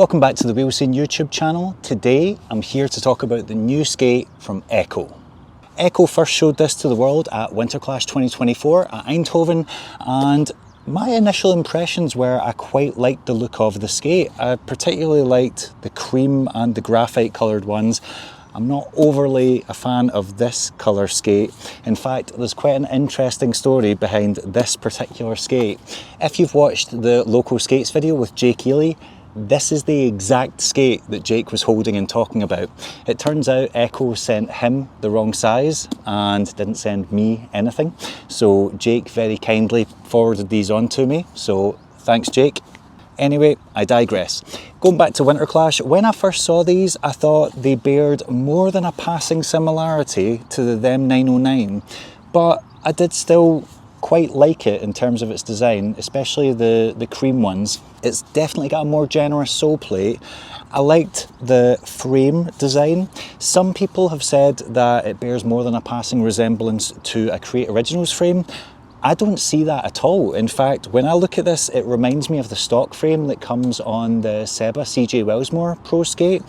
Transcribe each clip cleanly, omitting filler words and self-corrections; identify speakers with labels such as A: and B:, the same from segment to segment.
A: Welcome back to the Wheel Scene YouTube channel. Today I'm here to talk about the new skate from Echo. Echo first showed this to the world at Winterclash 2024 at Eindhoven, and my initial impressions were I quite liked the look of the skate. I particularly liked the cream and the graphite coloured ones. I'm not overly a fan of this colour skate. In fact, there's quite an interesting story behind this particular skate. If you've watched the local skates video with Jake Ely, this is the exact skate that Jake was holding and talking about. It turns out Echo sent him the wrong size and didn't send me anything. So Jake very kindly forwarded these on to me. So thanks, Jake. Anyway, I digress. Going back to Winterclash, when I first saw these, I thought they bared more than a passing similarity to the Them 909, but I did still quite like it in terms of its design, especially the cream ones. It's definitely got a more generous sole plate. I liked the frame design. Some people have said that it bears more than a passing resemblance to a Create Originals frame. I don't see that at all. In fact, when I look at this, it reminds me of the stock frame that comes on the Seba CJ Wellsmore Pro Skate.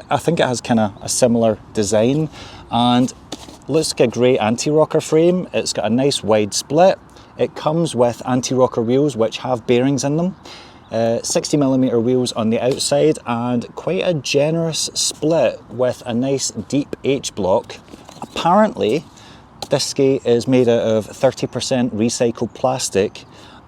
A: I think it has kind of a similar design and looks like a great anti-rocker frame. It's got a nice wide split. It comes with anti-rocker wheels which have bearings in them. 60mm wheels on the outside and quite a generous split with a nice deep H-block. Apparently, this skate is made out of 30% recycled plastic,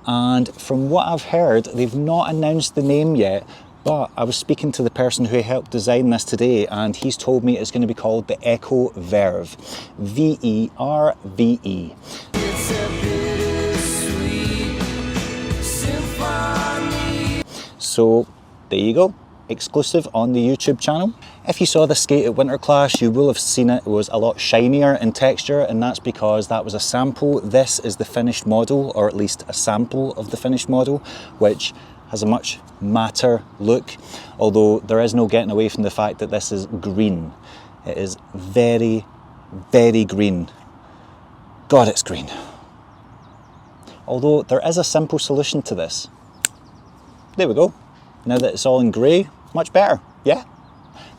A: and from what I've heard, they've not announced the name yet, but I was speaking to the person who helped design this today, and he's told me it's going to be called the Echo Verve. V-E-R-V-E. So there you go. Exclusive on the YouTube channel. If you saw the skate at Winterclash, you will have seen it was a lot shinier in texture, and that's because that was a sample. This is the finished model, or at least a sample of the finished model, which has a much matter look, although there is no getting away from the fact that this is green. It is very, very green. God, it's green. Although there is a simple solution to this. There we go. Now that it's all in grey, much better, yeah?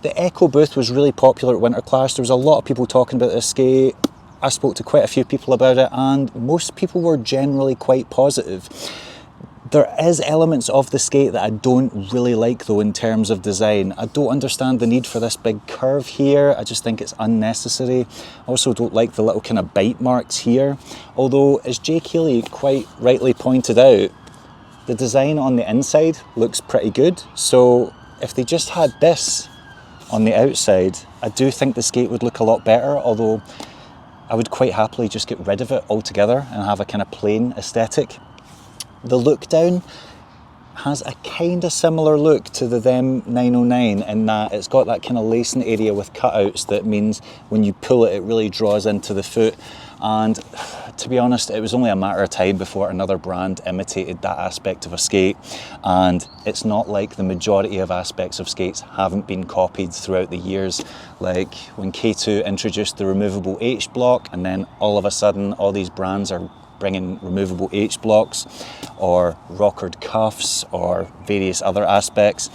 A: The Echo booth was really popular at Winterclash. There was a lot of people talking about this skate. I spoke to quite a few people about it, and most people were generally quite positive. There is elements of the skate that I don't really like though in terms of design. I don't understand the need for this big curve here. I just think it's unnecessary. I also don't like the little kind of bite marks here. Although, as Jake Healy quite rightly pointed out, the design on the inside looks pretty good, so if they just had this on the outside, I do think the skate would look a lot better, although I would quite happily just get rid of it altogether and have a kind of plain aesthetic. The look down has a kind of similar look to the Them 909 in that it's got that kind of lacing area with cutouts that means when you pull it, it really draws into the foot. And to be honest, it was only a matter of time before another brand imitated that aspect of a skate, and it's not like the majority of aspects of skates haven't been copied throughout the years, like when K2 introduced the removable H-block, and then all of a sudden all these brands are bringing removable H-blocks or rockered cuffs or various other aspects.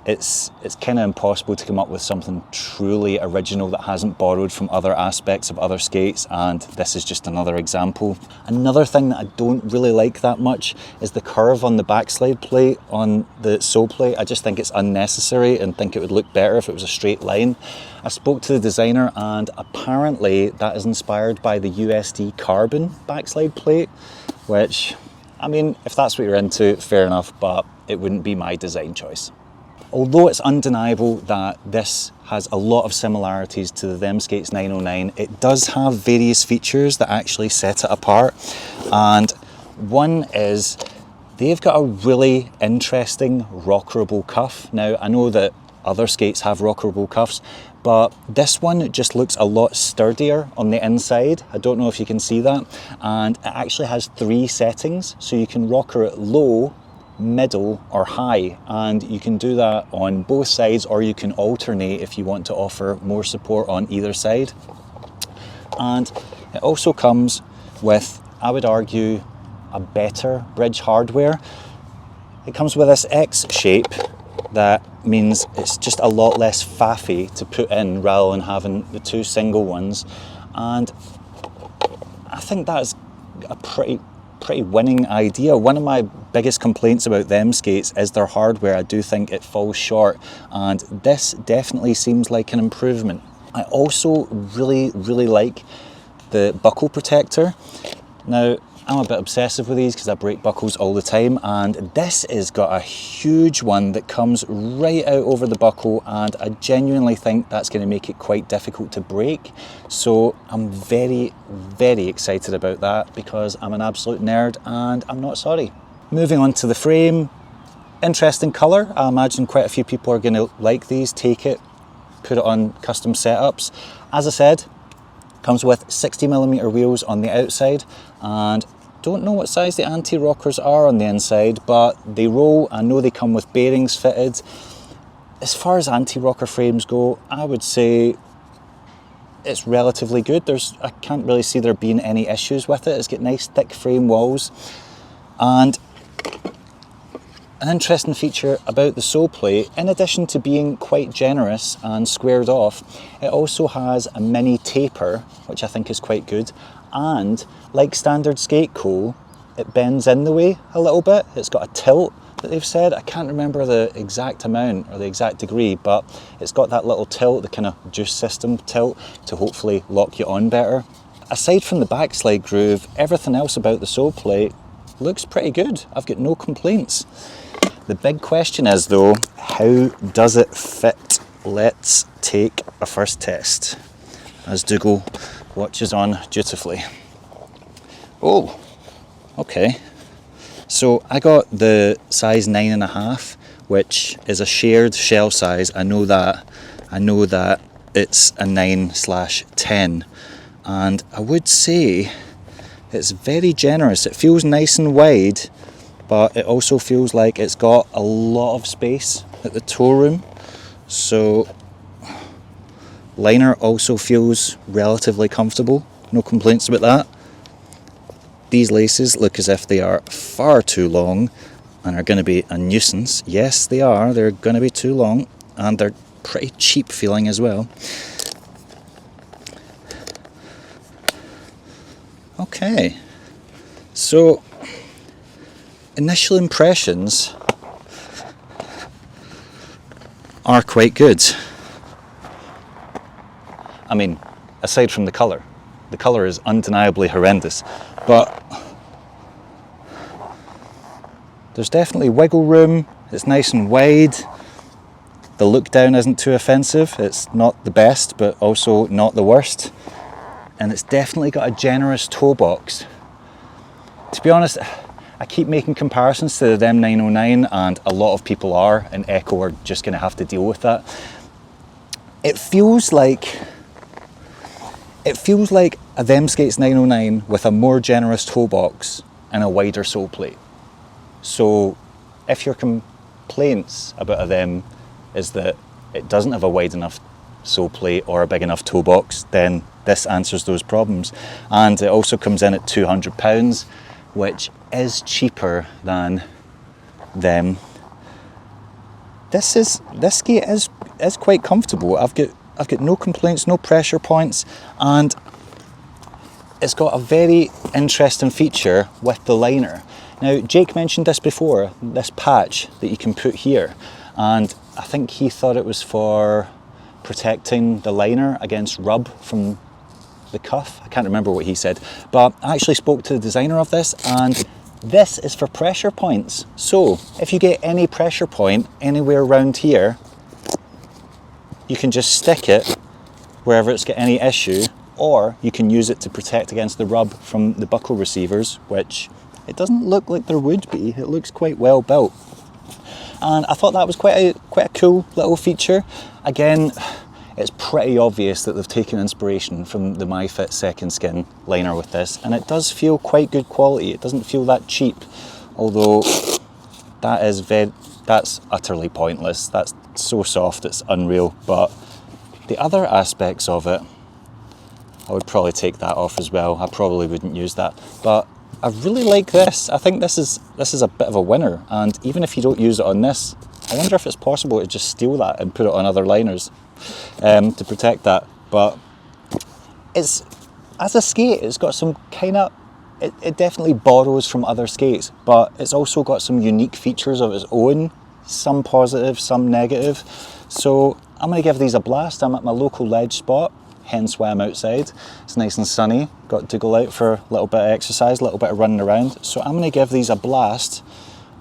A: It's kind of impossible to come up with something truly original that hasn't borrowed from other aspects of other skates, and this is just another example. Another thing that I don't really like that much is the curve on the backslide plate on the sole plate. I just think it's unnecessary and think it would look better if it was a straight line. I spoke to the designer, and apparently that is inspired by the USD carbon backslide plate, which, I mean, if that's what you're into, fair enough, but it wouldn't be my design choice. Although it's undeniable that this has a lot of similarities to the Them Skates 909, it does have various features that actually set it apart. And one is they've got a really interesting rockerable cuff. Now, I know that other skates have rockerable cuffs, but this one just looks a lot sturdier on the inside. I don't know if you can see that. And it actually has 3 settings, so you can rocker it low, middle or high, and you can do that on both sides, or you can alternate if you want to offer more support on either side. And it also comes with, I would argue, a better bridge hardware. It comes with this X shape that means it's just a lot less faffy to put in rather than having the two single ones, and I think that's a pretty winning idea. One of my biggest complaints about them skates is their hardware. I do think it falls short, and this definitely seems like an improvement. I also really like the buckle protector. Now, I'm a bit obsessive with these because I break buckles all the time, and this has got a huge one that comes right out over the buckle, and I genuinely think that's going to make it quite difficult to break. So I'm very excited about that because I'm an absolute nerd and I'm not sorry. Moving on to the frame, interesting colour. I imagine quite a few people are going to like these, take it, put it on custom setups. As I said, comes with 60mm wheels on the outside, and don't know what size the anti-rockers are on the inside, but they roll. I know they come with bearings fitted. As far as anti-rocker frames go, I would say it's relatively good. I can't really see there being any issues with it. It's got nice thick frame walls, and an interesting feature about the sole plate, in addition to being quite generous and squared off, it also has a mini taper, which I think is quite good. And like standard skate coal, it bends in the way a little bit. It's got a tilt that they've said. I can't remember the exact amount or the exact degree, but it's got that little tilt, the kind of juice system tilt, to hopefully lock you on better. Aside from the backslide groove, everything else about the sole plate looks pretty good. I've got no complaints. The big question is though, how does it fit? Let's take a first test as Dougal watches on dutifully. Oh, okay. So I got the size 9.5, which is a shared shell size. I know that it's a 9/10, and I would say it's very generous. It feels nice and wide, but it also feels like it's got a lot of space at the toe room. So liner also feels relatively comfortable, no complaints about that. These laces look as if they are far too long and are going to be a nuisance. Yes, they are, they're going to be too long, and they're pretty cheap feeling as well. Okay, so initial impressions are quite good. I mean, aside from the colour is undeniably horrendous, but there's definitely wiggle room. It's nice and wide. The look down isn't too offensive. It's not the best, but also not the worst. And it's definitely got a generous toe box. To be honest, I keep making comparisons to the them 909, and a lot of people are, and Echo are just going to have to deal with that. It feels like a them skates 909 with a more generous toe box and a wider sole plate. So if your complaints about a them is that it doesn't have a wide enough sole plate or a big enough toe box, then this answers those problems. And it also comes in at £200, which is cheaper than them. This skate is quite comfortable. I've got no complaints, no pressure points, and it's got a very interesting feature with the liner. Now, Jake mentioned this before, this patch that you can put here, and I think he thought it was for protecting the liner against rub from the cuff. I can't remember what he said, but I actually spoke to the designer of this, and this is for pressure points. So if you get any pressure point anywhere around here, you can just stick it wherever it's got any issue, or you can use it to protect against the rub from the buckle receivers, which it doesn't look like there would be. It looks quite well built. And I thought that was quite a cool little feature. Again, it's pretty obvious that they've taken inspiration from the MyFit Second Skin liner with this, and it does feel quite good quality. It doesn't feel that cheap, although that's utterly pointless. That's so soft, it's unreal. But the other aspects of it, I would probably take that off as well. I probably wouldn't use that, but I really like this. I think this is a bit of a winner, and even if you don't use it on this, I wonder if it's possible to just steal that and put it on other liners to protect that. But it's, as a skate, it's got some kind of, it definitely borrows from other skates, but it's also got some unique features of its own, some positive, some negative. So I'm going to give these a blast. I'm at my local ledge spot, hence why I'm outside. It's nice and sunny, got to go out for a little bit of exercise, a little bit of running around. So I'm going to give these a blast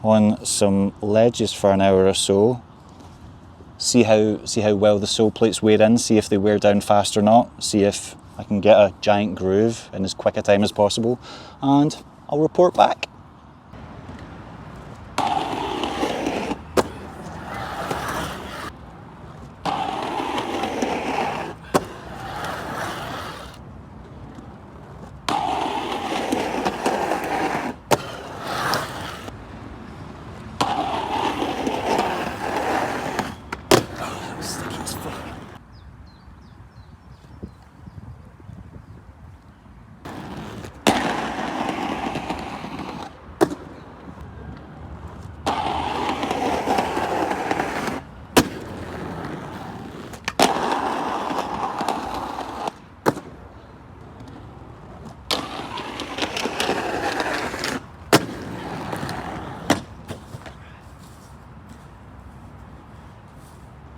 A: on some ledges for an hour or so. See how well the sole plates wear in, see if they wear down fast or not, see if I can get a giant groove in as quick a time as possible, and I'll report back. Sticky as fuck.